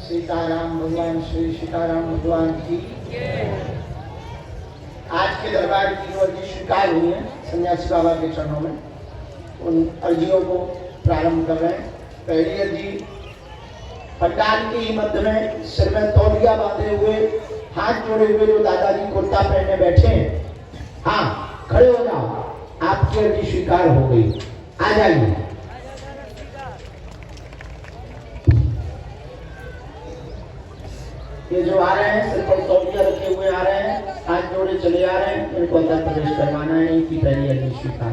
सीताराम भगवान श्री सीताराम भगवान की। आज के दरबार की जो अर्जी स्वीकार हुई है सन्यासी बाबा के चरणों में, उन अर्जियों को प्रारंभ कर रहे हैं। पहली अर्जी पंडाल के ही मध्य में सिर में तौलिया बांधे हुए, हाथ जोड़े हुए जो दादाजी कुर्ता पहने बैठे हैं, हाँ खड़े हो जाओ, आपकी अर्जी स्वीकार हो गई, आ जाइए। ये जो आ रहे हैं सिर पर तौलिया रखे हुए आ रहे हैं, हाथ जोड़े चले आ रहे हैं, इनको अंदर प्रवेश करवाना है। इनकी पहली अर्जी स्वीकार।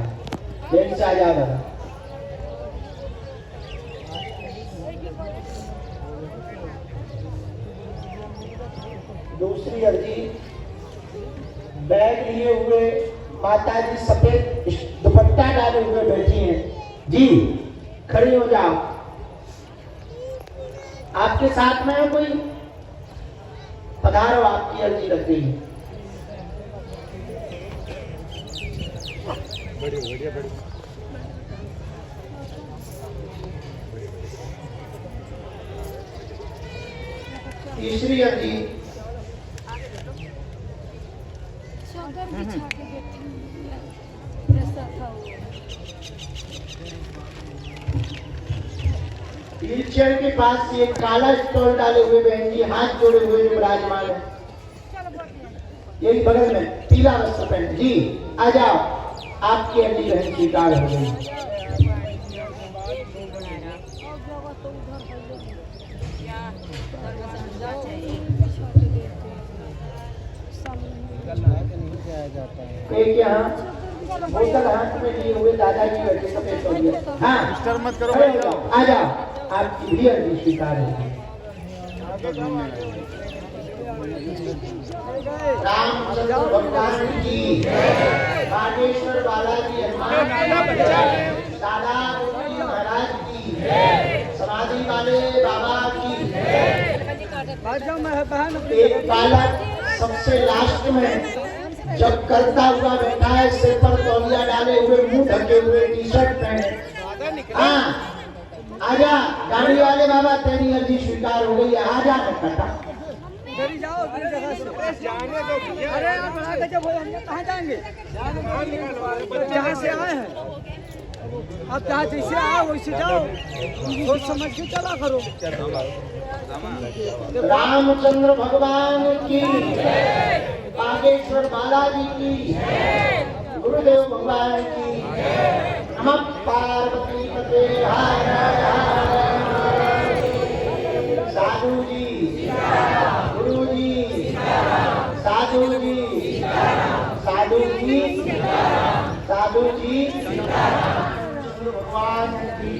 लेन से आ जाओ दादा। दूसरी अर्जी बैग लिए हुए माता जी सफेद दुपट्टा डाले हुए बैठी हैं जी, खड़ी हो जाओ। आपके साथ में है कोई? पधारो, आपकी अर्जी लग गई। तीसरी अर्जी व्हीलचेयर के पास ये काला स्टॉल डाले हुए बहन जी, हाथ जोड़े हुए जो विराजमान है, यही बगल में पीला वस्त्र पहन जी, आ जाओ, आपकी अर्जी बहन स्वीकार हो गई। एक यहाँ बोतल हाथ में लिए हुए दादाजी बैठे सफेद तौलिया, हाँ मत करो, आ जाओ, आपकी भी अर्जी स्वीकार होगी। रामचंद्र भगवान की, बागेश्वर बालाजी हनुमान दादा महाराज की, समाधि वाले बाबा की। एक बालक सबसे लास्ट में जब करता हुआ बैठा है, सिर पर तौलिया डाले हुए, मुंह ढके हुए, टी शर्ट पहने, हाँ आजा गाड़ी वाले बाबा, तेरी अर्जी स्वीकार हो गई है, आजा कटा। जाओ जाने दो। अरे आप आगे जब हम कहाँ जाएंगे? जहाँ से आए हैं आप, जहाँ जैसे आओ वैसे जाओ, सोच समझ के चला करो। रामचंद्र भगवान की, बागेश्वर बालाजी की, गुरुदेव भगवान की, नमः पार्वती पते हर हर। साधु जी, गुरु जी, साधु जी, साधु जी, साधु जी, भगवान की,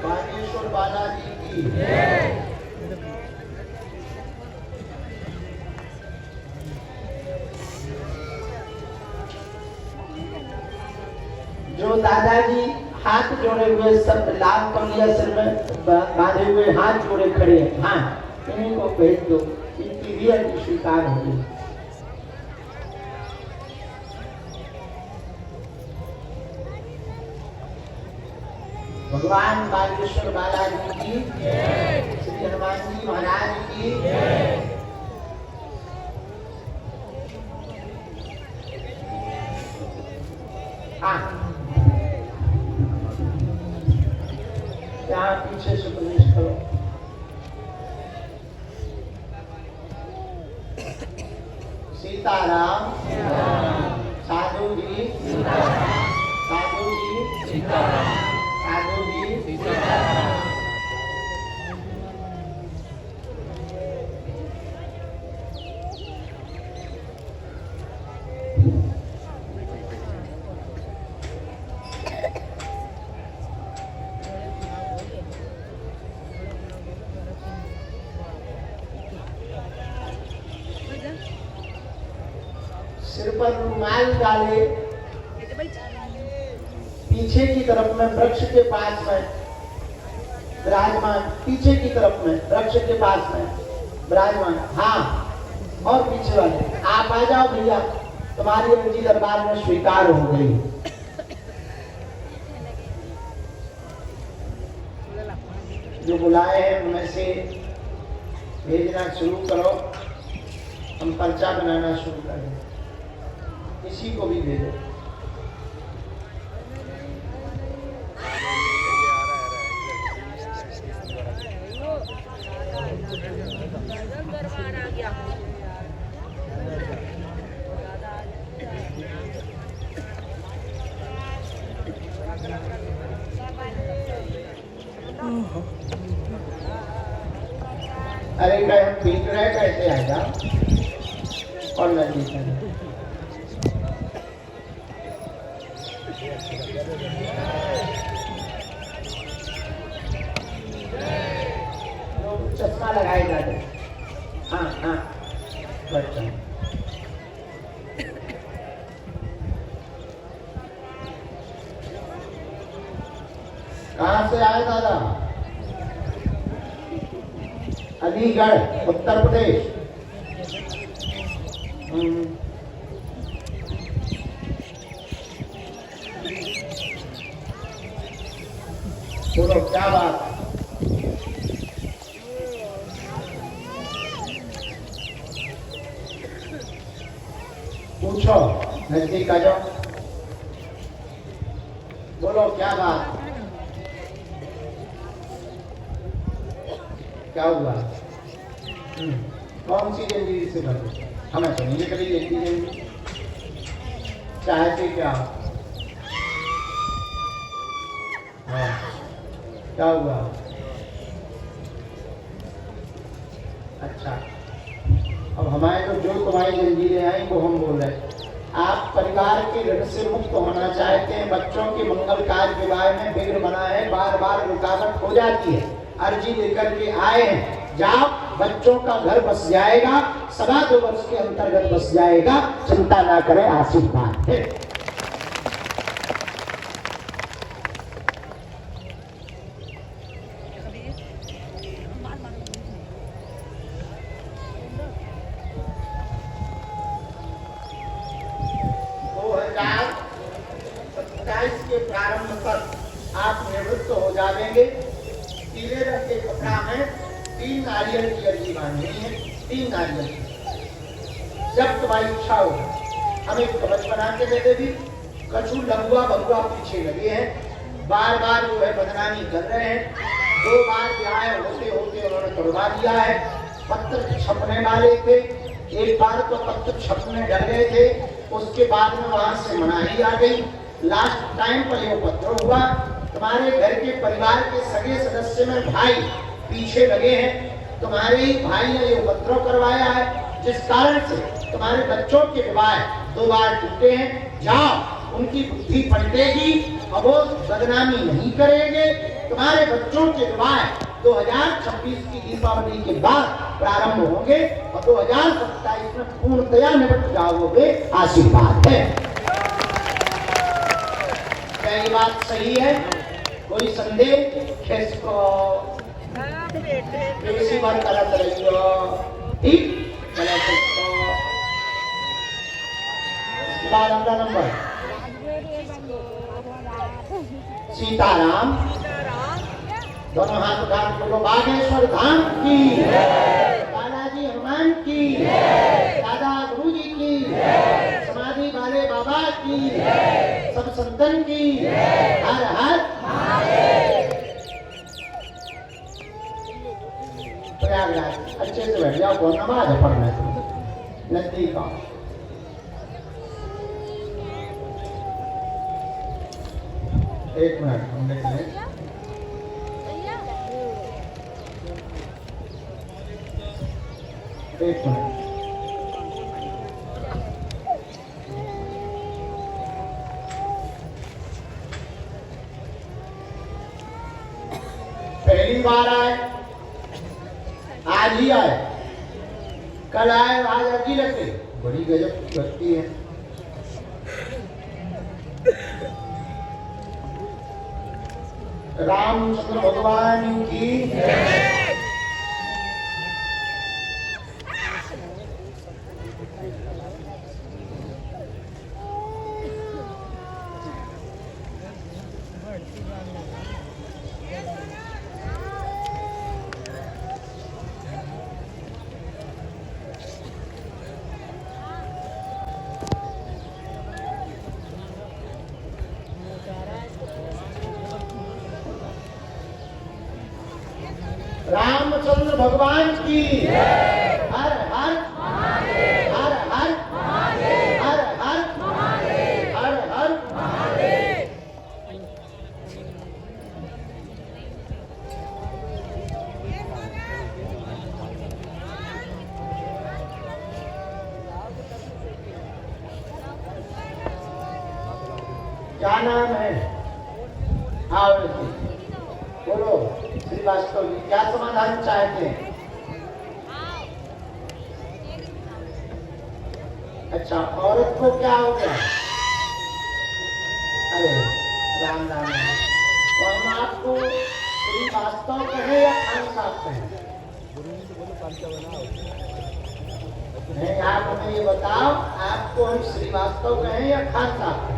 बागेश्वर बालाजी की। जो दादाजी हाथ जोड़े हुए, सब लाल कमिया सिर में बांधे हुए, हाथ जोड़े खड़े हैं, हाँ इन्हीं को भेज दो, इनकी भी अर्जी स्वीकार होगी। भगवान बागेश्वर बालाजी की, श्री हनुमान जी महाराज की। हाँ यहाँ पीछे से प्रवेश करो। सीताराम, साधु जी, साधु जी, साधु जी, सिर पर रुमाल डाले, पीछे की तरफ में वृक्ष के पास में विराजमान, पीछे की तरफ में वृक्ष के पास में विराजमान, हाँ और पीछे वाले आप आ जाओ भैया, तुम्हारी अर्जी दरबार में स्वीकार हो गई। जो बुलाए हैं उनमें से भेजना शुरू करो, हम पर्चा बनाना शुरू करें। किसी को भी भेजो। अरे कहीं हम पीट रहे कैसे आ जाओ और नदी चश्मा लगाए जाते। हाँ हाँ बच्चा कहाँ से आए दादा? अलीगढ़ उत्तर प्रदेश। बोलो क्या बात? पूछो, नजदीक आ जाओ। बोलो क्या बात? क्या हुआ? कौन सी जिंदगी से बने? हमें तो नहीं कभी जिंदगी चाहते क्या? हाँ क्या हुआ? अच्छा, अब हमारे तो जो तुम्हारी जंजीरें आई वो हम बोल रहे हैं। आप परिवार के ऋण से मुक्त होना चाहते हैं, बच्चों के मंगल कार्य विवाह में विघ्न बना है, बार बार रुकावट हो जाती है, अर्जी लेकर के आए हैं, जाओ बच्चों का घर बस जाएगा, 2.25 वर्ष के अंतर्गत बस जाएगा, चिंता ना करें, आशीर्वाद है। के प्रारंभ तक आप निवृत्त हो जाएंगे। पीले रंग के कपड़ा में 3 नारियल की अर्जी बांधनी है, 3 नारियल की। जब तुम्हारी इच्छा हो हम एक कवच बना के दे देगी। कछु लंगुआ बंगुआ पीछे लगे हैं, बार बार जो है बदनामी कर रहे हैं। 2 बार ब्याह होते होते उन्होंने तोड़वा दिया है। पत्र छपने वाले थे, एक बार तो पत्र छपने डर गए थे, उसके बाद में वहां से मनाही आ गई। लास्ट टाइम पर यह पत्र हुआ। तुम्हारे घर के परिवार के सगे सदस्य में भाई पीछे लगे हैं, तुम्हारे ही भाई ने ये उपद्रव करवाया है, जिस कारण से तुम्हारे बच्चों के विवाह 2 बार टूटे हैं। जाओ उनकी बुद्धि पलटेगी, अब वो बदनामी नहीं करेंगे। तुम्हारे बच्चों के विवाह 2026 की दीपावली के बाद प्रारंभ होंगे और 2027 में पूर्णतया निपट जाओगे, आशीर्वाद है। क्या ये बात सही है? कोई संदेह? खिसको किसी बार गलत रहियो, ठीक? गलत रहियो। बाद अगला नंबर सीताराम, दोनों हाथ उठा के बोलो बागेश्वर धाम की, बालाजी हनुमान की, दादा गुरु जी की, समाधि वाले बाबा की, सब संतन की, हर हर प्रयागराज। अच्छे से बैठ जाओ, कौन नमाज है पढ़ना है नजदीक आओ। एक मिनट हम देख लें। एक मिनट, पहली बार आए, आज ही आए, कल आए, आज अर्जी रखे, बड़ी गजब की भक्ति है। रामचंद्र भगवान की रामचंद्र भगवान की हर हर हर हर हर हर हर हर। क्या नाम है? आओ बोलो श्रीवास्तव जी, क्या समाधान चाहते हैं? अच्छा, औरत को क्या हो गया? अरे राम राम राम। तो हम आपको श्रीवास्तव कहें या खान साहब कहें? नहीं, आप हमें ये बताओ, आपको हम श्रीवास्तव कहें या खान साहब कहें?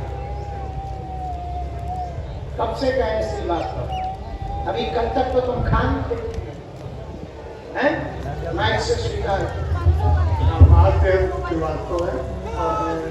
कब से कहें श्रीवास्तव? अभी कल तक तो तुम खान थे, हैं? माइक से स्वीकार। आज से श्रीवास्तव है और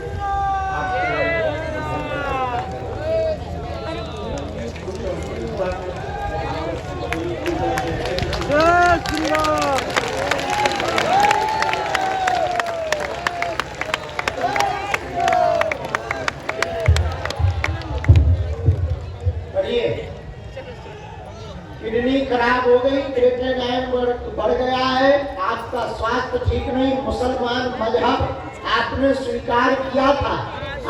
किडनी खराब हो गई, क्रिएटिनिन बढ़ गया है, आपका स्वास्थ्य ठीक नहीं, मुसलमान मजहब आपने स्वीकार किया था,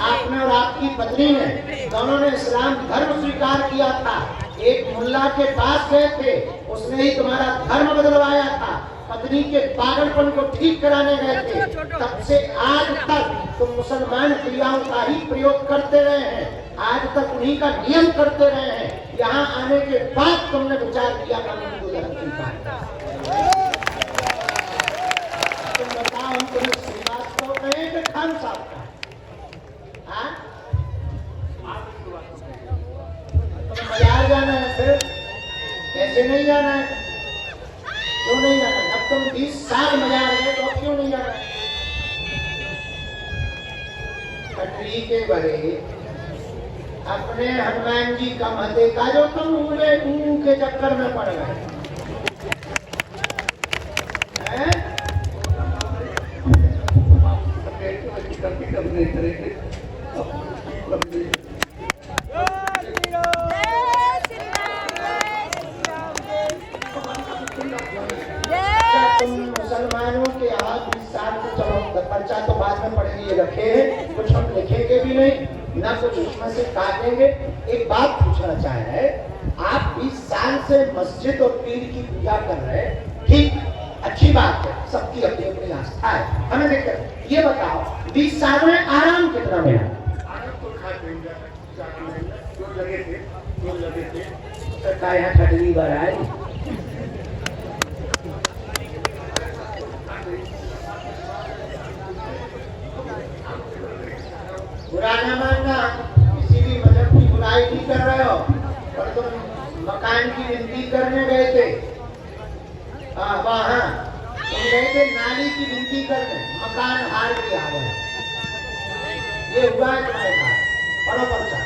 आपने और आपकी पत्नी ने दोनों ने इस्लाम धर्म स्वीकार किया था। एक मुल्ला के पास गए थे, उसने ही तुम्हारा धर्म बदलवाया था, पत्नी के पागलपन को ठीक कराने गए थे। तब से आज तक तुम मुसलमान क्रियाओं का ही प्रयोग करते रहे हैं, आज तक उन्हीं का नियम करते रहे हैं। यहाँ आने के बाद तुमने विचार किया हिंदू धर्म स्वीकार। तुम बताओ, हम तुम्हें श्रीवास्तव कहें कि खान साहब का? तुम्हें बाजार जाना है, फिर कैसे नहीं जाना है? क्यों नहीं जाना? अब तुम 20 साल बाजार गए तो अब क्यों नहीं जाना? कटरी के बड़े अपने हनुमान जी का मत देखा जो तुम उड़े के चक्कर में पड़ गए हैं? तुम मुसलमानों के यहाँ 20 साल से, चलो पर्चा तो बाद में पढ़ेंगे, रखे हैं, कुछ हम लिखेंगे भी नहीं ना, कुछ उसमें से काटेंगे। एक बात पूछना चाह रहे हैं, आप 20 साल से मस्जिद और पीर की पूजा कर रहे हैं, ठीक, अच्छी बात है, सबकी अपनी अपनी आस्था है, हमें देखकर ये बताओ 20 साल में आराम कितना मिला? आराम तो खाते जो लगे थे सरकार यहाँ खटरी बार आए। बुरा ना मानना, किसी भी मजहब की बुराई नहीं कर रहे हो, पर तुम मकान की विनती करने गए थे, वहाँ तुम गए थे नाली की विनती करने, मकान हार के आ गए, ये हुआ है तुम्हारे साथ। पढ़ो पर्चा।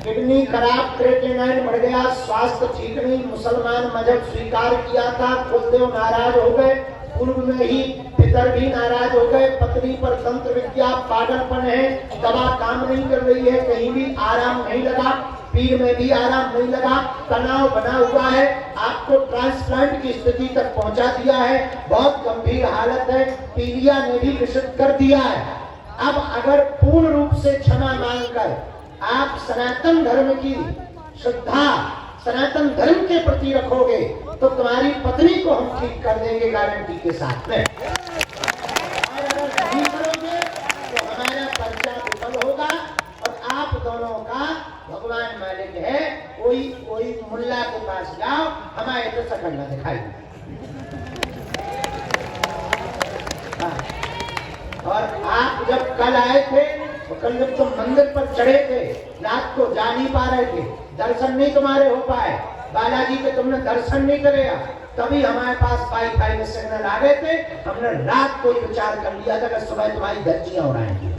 किडनी खराब, क्रिएटिनिन बढ़ गया, स्वास्थ्य ठीक नहीं, मुसलमान मजहब स्वीकार किया था, कुलदेव नाराज हो गए, पूर्व में ही पितर भी नाराज हो गए, पत्नी पर तंत्र विद्या पागलपन है, दवा काम नहीं कर रही है, कहीं भी आराम नहीं लगा, पीर में भी आराम नहीं लगा, तनाव बना हुआ है, आपको ट्रांसप्लांट की स्थिति तक पहुंचा दिया है, बहुत गंभीर हालत है, पीलिया ने भी निषिद्ध कर दिया है। अब अगर पूर्ण रूप से क्षमा मांगकर आप सनातन धर्म की श्रद्धा सनातन धर्म के प्रति रखोगे तो तुम्हारी पत्नी को हम ठीक कर देंगे गारंटी के साथ में, और अगर नहीं करोगे तो हमारा पर्चा विफल होगा और आप दोनों का भगवान मालिक है। कोई मुल्ला के पास जाओ, हमारे तो शकल न दिखाई। और आप जब कल आए थे तो कल जब तुम मंदिर पर चढ़े थे, रात को जा नहीं पा रहे थे, दर्शन नहीं तुम्हारे हो पाए, बालाजी के तुमने दर्शन नहीं करे, तभी हमारे पास वाईफाई में सिग्नल आ गए थे, हमने रात को विचार कर लिया था कि सुबह तुम्हारी धज्जियां उड़ाएंगी।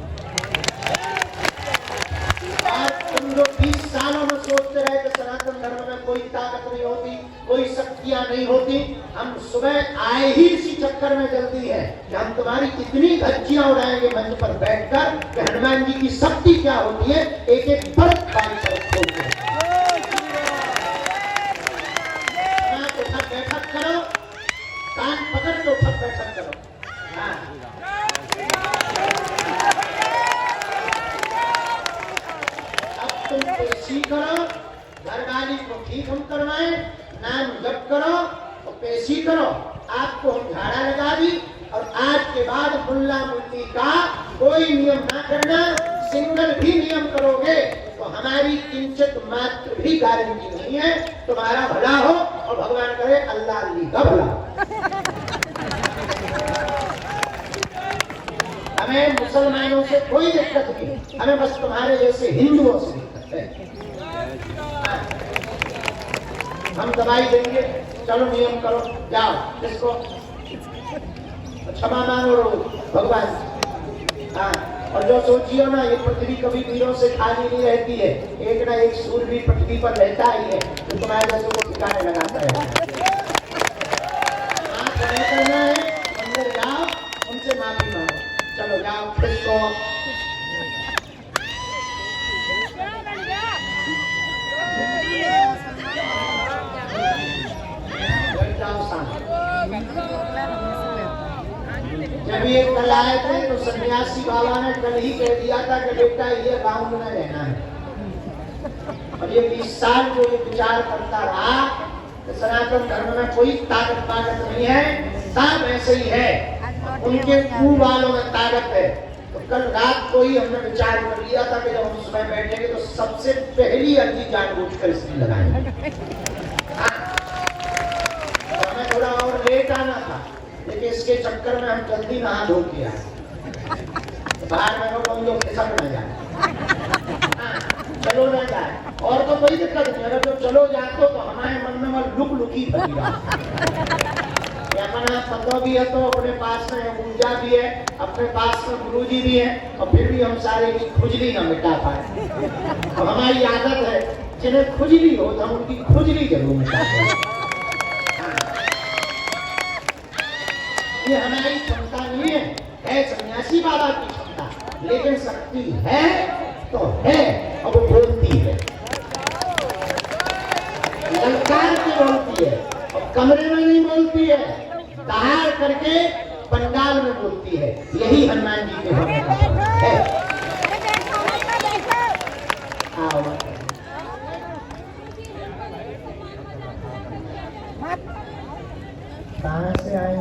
आज तुम लोग 20 सालों में सोचते रहे कि सनातन धर्म में कोई कोई ताकत नहीं होती, कोई शक्तियां नहीं होती। हम सुबह आए ही इसी चक्कर में जल्दी है कि हम तुम्हारी इतनी धज्जियां उड़ाएंगे मंच पर बैठकर कि हनुमान जी की शक्ति क्या होती है, एक एक बर्फ पानी पर खोलते हैं। बैठक करो, कान पकड़ लो, सब बैठक करो। हाँ। अब तुम पेशी करो, घरवाली को ठीक हम करवाएं, नाम जप करो और पेशी करो। आपको हम झाड़ा लगा दी और आज के बाद मुल्ला मुल्ली का कोई नियम ना करना। सिंगल भी नियम करोगे तो हमारी किंचित मात्र भी गारंटी नहीं है तुम्हारा भला हो और भगवान करे अल्लाह अल्ली का भला। हमें मुसलमानों से कोई दिक्कत नहीं, हमें बस तुम्हारे जैसे हिंदुओं से दिक्कत है। हम दवाई देंगे, चलो नियम करो, जाओ किसको क्षमा मांगो भगवान। हाँ, और जो सोचियो ना ये पृथ्वी कभी वीरों से खाली नहीं रहती है, एक ना एक सूरवीर पृथ्वी पर रहता ही है जो तुम्हारे जैसे को ठिकाने लगाता है। करना है, अंदर जाओ, उनसे माफी मांगो, चलो जाओ किसको जब ये कल आए थे तो सन्यासी बाबा ने कल ही कह दिया था कि बेटा ये गांव में रहना है। और ये 20 साल जो ये विचार करता रहा कि सनातन धर्म में कोई ताकत नहीं है, सब ऐसे ही है, उनके कुल वालों में ताकत है। तो कल रात को ही हमने विचार कर लिया था कि जब हम सुबह बैठेंगे तो सबसे पहली अर्जी जानबूझकर इसकी लगाएंगे। हमें थोड़ा और लेट आना था, लेकिन इसके चक्कर में हम जल्दी नहा धो के आए। बाहर में लोग हम लोग खिसक न जाए, चलो ना जाए, और तो कोई दिक्कत नहीं। अगर जो चलो जाते तो हमारे मन में वो लुक लुकी फटी अपना पतो भी है तो अपने पास में ऊर्जा भी है, अपने पास में गुरु जी भी है, और फिर भी हम सारे की खुजली ना मिटा पाए। तो हमारी आदत है जिन्हें खुजली हो तो हम उनकी खुजली जरूर मिटाते हैं। ये हमारी क्षमता नहीं है सन्यासी बाबा की क्षमता, लेकिन शक्ति है तो है और वो बोलती है, ललकार के बोलती है और कमरे में नहीं बोलती है, बाहर करके पंडाल में बोलती है। यही हनुमान जी के होने का है।